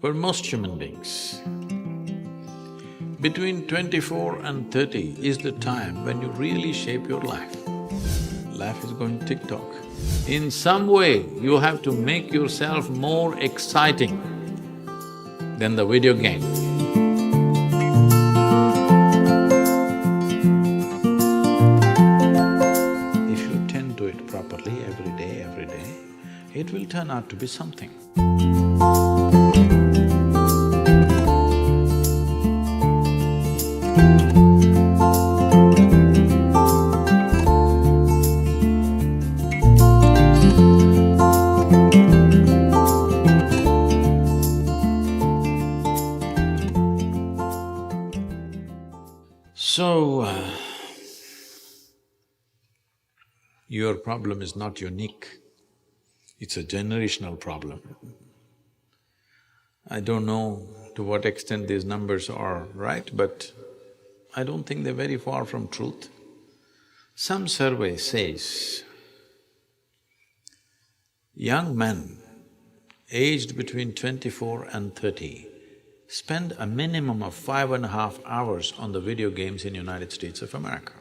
For most human beings, between 24 and 30 is the time when you really shape your life. Life is going tick-tock. In some way, you have to make yourself more exciting than the video game. If you tend to it properly every day, it will turn out to be something. So, your problem is not unique, it's a generational problem. I don't know to what extent these numbers are right, but I don't think they're very far from truth. Some survey says, young men aged between 24 and 30 spend a minimum of 5.5 hours on the video games in United States of America.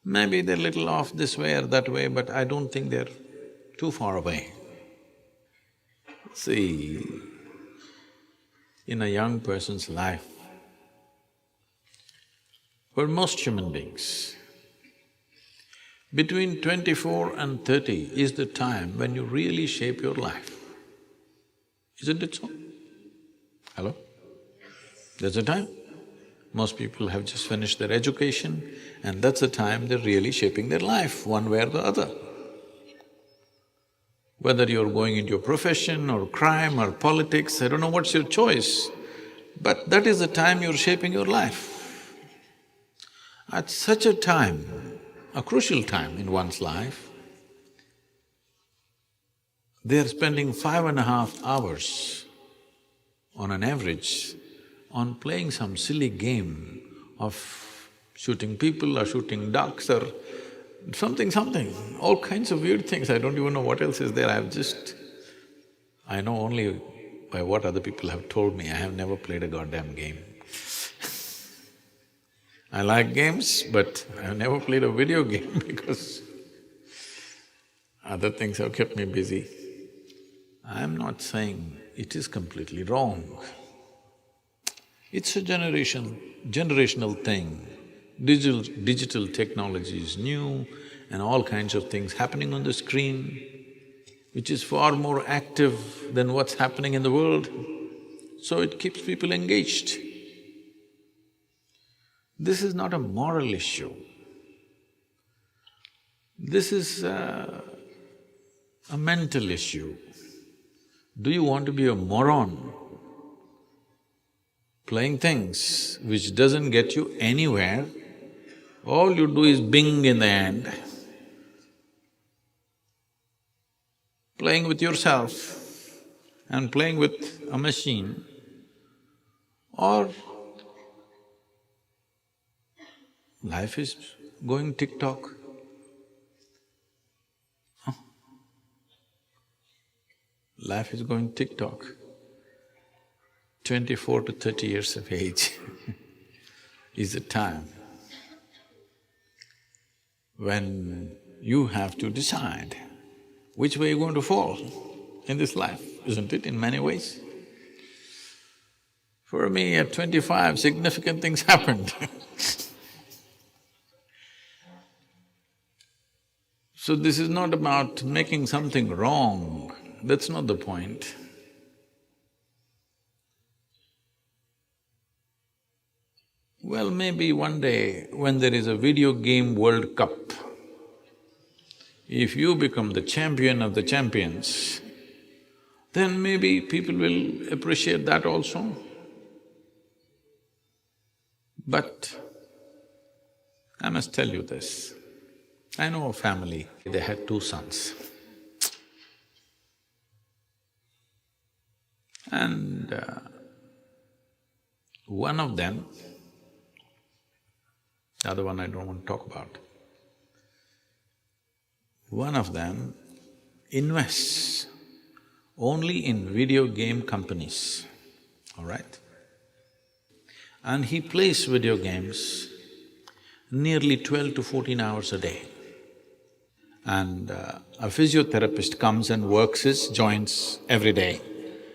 Maybe they're little off this way or that way, but I don't think they're too far away. See, in a young person's life, for most human beings, between 24 and 30 is the time when you really shape your life. Isn't it so? Hello? That's the time. Most people have just finished their education and that's the time they're really shaping their life, one way or the other. Whether you're going into your profession or crime or politics, I don't know what's your choice, but that is the time you're shaping your life. At such a time, a crucial time in one's life, they're spending 5.5 hours on an average on playing some silly game of shooting people or shooting ducks or something, all kinds of weird things. I don't even know what else is there. I know only by what other people have told me. I have never played a goddamn game. I like games, but I have never played a video game because other things have kept me busy. I'm not saying it is completely wrong. It's a generational thing. Digital technology is new and all kinds of things happening on the screen, which is far more active than what's happening in the world, so it keeps people engaged. This is not a moral issue. This is a mental issue. Do you want to be a moron playing things which doesn't get you anywhere? All you do is bing in the end. Playing with yourself and playing with a machine, or life is going tick-tock. Life is going tick-tock. 24 to 30 years of age is the time when you have to decide which way you're going to fall in this life, isn't it, in many ways? For me, at 25, significant things happened So this is not about making something wrong, that's not the point. Well, maybe one day when there is a video game World Cup, if you become the champion of the champions, then maybe people will appreciate that also. But I must tell you this, I know a family, they had 2 sons. And one of them, the other one I don't want to talk about, one of them invests only in video game companies, all right? And he plays video games nearly 12 to 14 hours a day. And a physiotherapist comes and works his joints every day,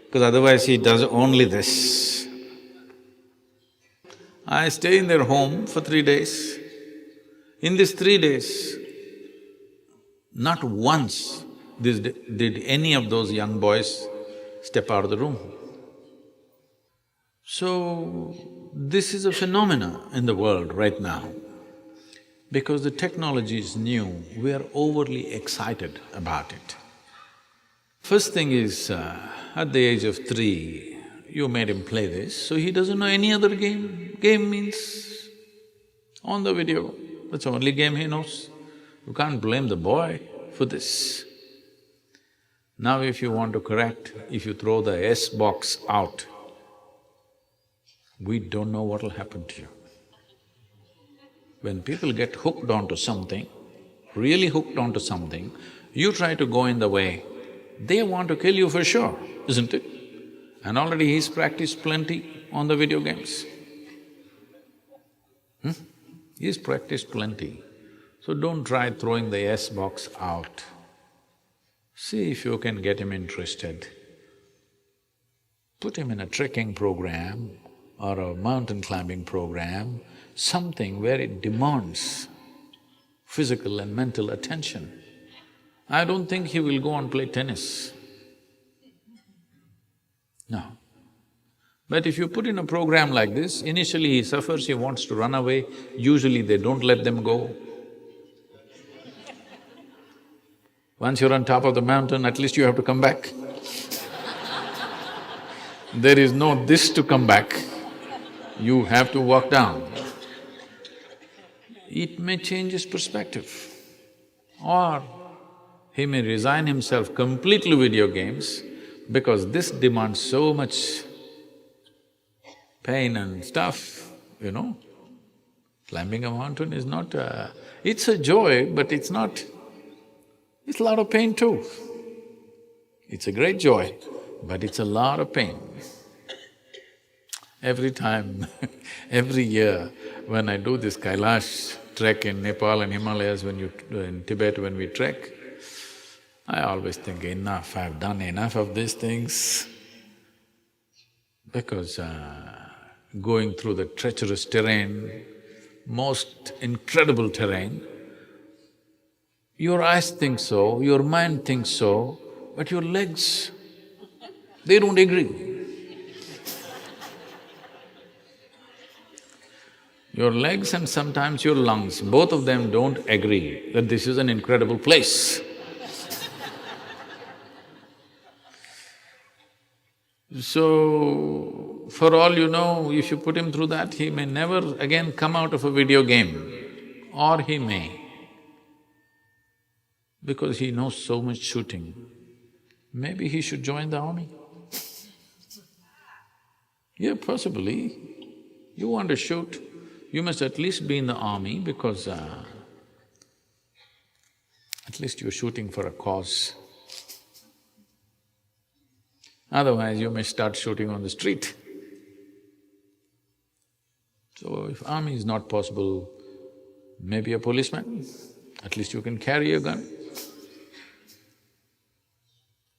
because otherwise he does only this. I stay in their home for 3 days. In these 3 days, not once did any of those young boys step out of the room. So, this is a phenomena in the world right now. Because the technology is new, we are overly excited about it. First thing is, at the age of 3, you made him play this, so he doesn't know any other game. Game means on the video, that's the only game he knows. You can't blame the boy for this. Now if you want to correct, if you throw the S box out, we don't know what'll happen to you. When people get hooked onto something, really hooked onto something, you try to go in the way, they want to kill you for sure, isn't it? And already he's practiced plenty on the video games. He's practiced plenty. So don't try throwing the S box out. See if you can get him interested. Put him in a trekking program or a mountain climbing program, something where it demands physical and mental attention. I don't think he will go and play tennis. No. But if you put in a program like this, initially he suffers, he wants to run away, usually they don't let them go. Once you're on top of the mountain, at least you have to come back. There is no this to come back, you have to walk down. It may change his perspective, or he may resign himself completely to video games because this demands so much pain and stuff, you know. Climbing a mountain is not it's a joy, but it's not… it's a lot of pain too. It's a great joy, but it's a lot of pain. Every time, every year, when I do this Kailash trek in Nepal and Himalayas, in Tibet when we trek, I always think, enough, I've done enough of these things. Because going through the treacherous terrain, most incredible terrain, your eyes think so, your mind thinks so, but your legs, they don't agree. Your legs and sometimes your lungs, both of them don't agree that this is an incredible place. So, for all you know, if you put him through that, he may never again come out of a video game, or he may. Because he knows so much shooting, maybe he should join the army. Yeah, possibly. You want to shoot, you must at least be in the army because at least you're shooting for a cause. Otherwise, you may start shooting on the street. So, if army is not possible, maybe a policeman, at least you can carry a gun.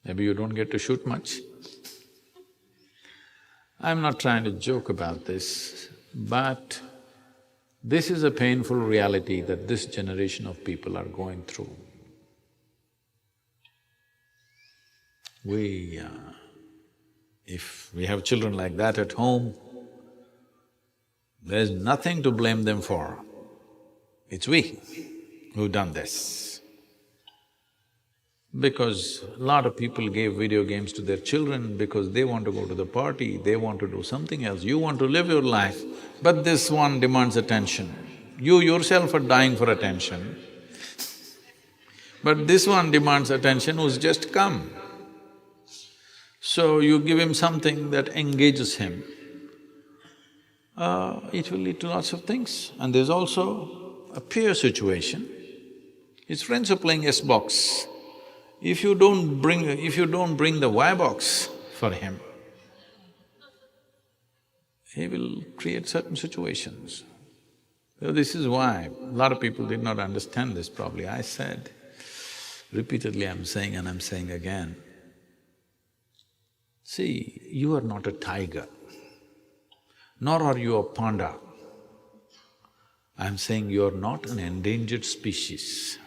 Maybe you don't get to shoot much. I'm not trying to joke about this, but this is a painful reality that this generation of people are going through. If we have children like that at home, there's nothing to blame them for. It's we who've done this. Because a lot of people gave video games to their children because they want to go to the party, they want to do something else, you want to live your life, but this one demands attention. You yourself are dying for attention, but this one demands attention who's just come. So you give him something that engages him, it will lead to lots of things. And there's also a peer situation. His friends are playing S-box. If you don't bring the wire box for him, he will create certain situations. So this is why a lot of people did not understand this probably. I said, repeatedly I'm saying and I'm saying again, see, you are not a tiger, nor are you a panda. I'm saying you're not an endangered species.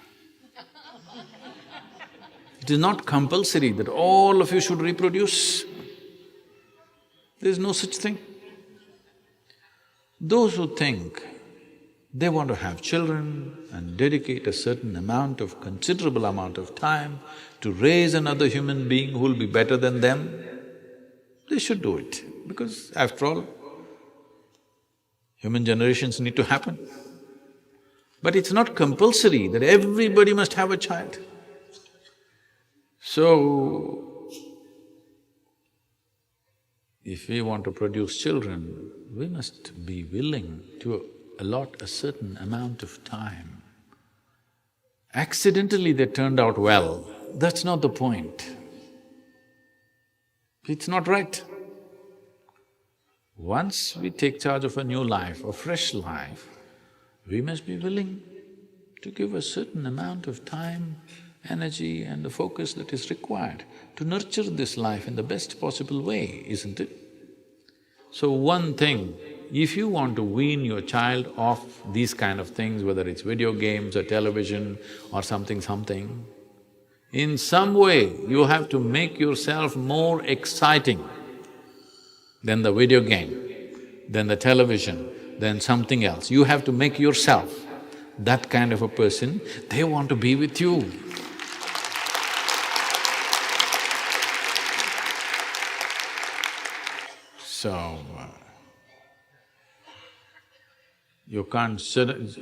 It is not compulsory that all of you should reproduce. There is no such thing. Those who think they want to have children and dedicate a certain amount of… considerable amount of time to raise another human being who will be better than them, they should do it, because after all, human generations need to happen. But it's not compulsory that everybody must have a child. So, if we want to produce children, we must be willing to allot a certain amount of time. Accidentally they turned out well, that's not the point. It's not right. Once we take charge of a new life, a fresh life, we must be willing to give a certain amount of time, energy and the focus that is required to nurture this life in the best possible way, isn't it? So one thing, if you want to wean your child off these kind of things, whether it's video games or television or something, in some way you have to make yourself more exciting than the video game, than the television, than something else. You have to make yourself that kind of a person, they want to be with you. So, you can't…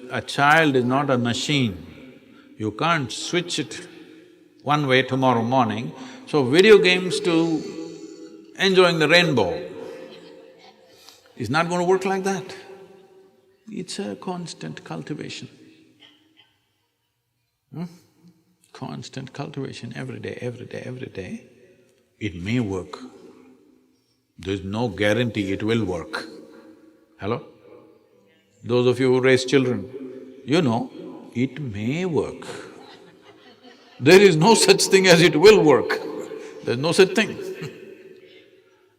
a child is not a machine. You can't switch it one way tomorrow morning. So video games to enjoying the rainbow, it's not going to work like that. It's a constant cultivation. Constant cultivation every day, every day, every day. It may work. There's no guarantee it will work. Hello? Those of you who raise children, you know, it may work. There is no such thing as it will work. There's no such thing.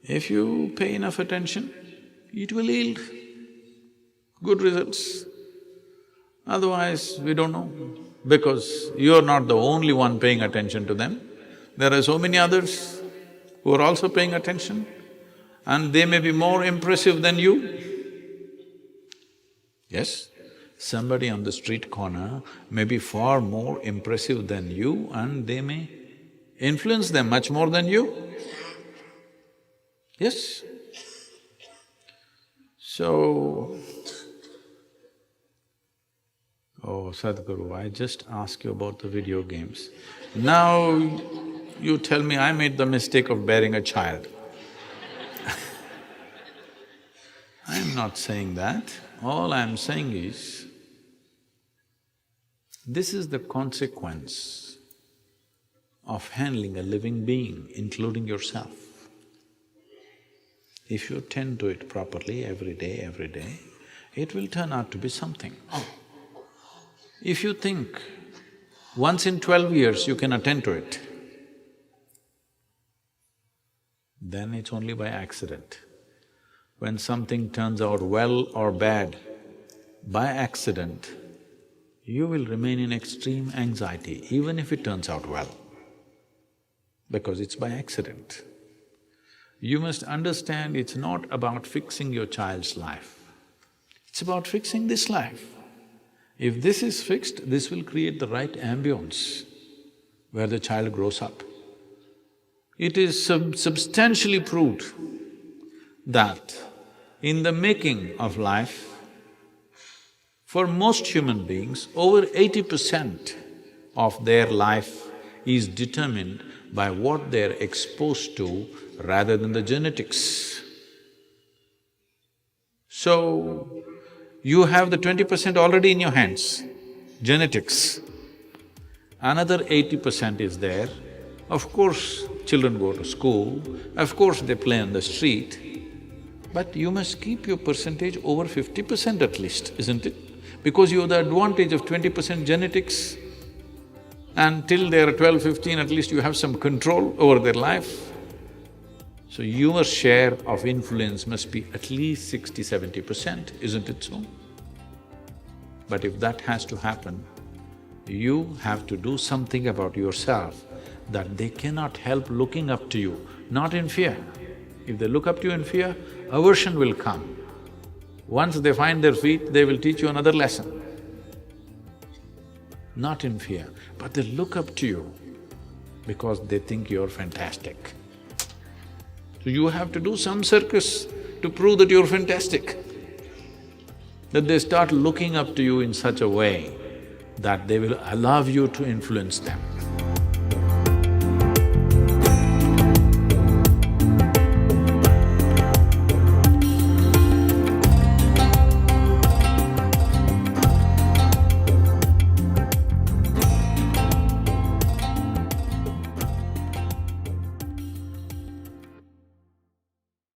If you pay enough attention, it will yield good results. Otherwise, we don't know, because you're not the only one paying attention to them. There are so many others who are also paying attention, and they may be more impressive than you. Yes, somebody on the street corner may be far more impressive than you and they may influence them much more than you. Yes. So, oh Sadhguru, I just asked you about the video games. Now you tell me I made the mistake of bearing a child. I'm not saying that. All I'm saying is, this is the consequence of handling a living being, including yourself. If you tend to it properly every day, it will turn out to be something. If you think once in 12 years you can attend to it, then it's only by accident. When something turns out well or bad, by accident, you will remain in extreme anxiety even if it turns out well, because it's by accident. You must understand it's not about fixing your child's life, it's about fixing this life. If this is fixed, this will create the right ambience where the child grows up. It is substantially proved that in the making of life, for most human beings, over 80% of their life is determined by what they're exposed to rather than the genetics. So, you have the 20% already in your hands, genetics. Another 80% is there. Of course, children go to school, of course they play on the street, but you must keep your percentage over 50% at least, isn't it? Because you have the advantage of 20% genetics, and till they're 12, 15, at least you have some control over their life. So your share of influence must be at least 60, 70%, isn't it so? But if that has to happen, you have to do something about yourself that they cannot help looking up to you, not in fear. If they look up to you in fear, aversion will come. Once they find their feet, they will teach you another lesson. Not in fear, but they look up to you because they think you're fantastic. So you have to do some circus to prove that you're fantastic. That they start looking up to you in such a way that they will allow you to influence them.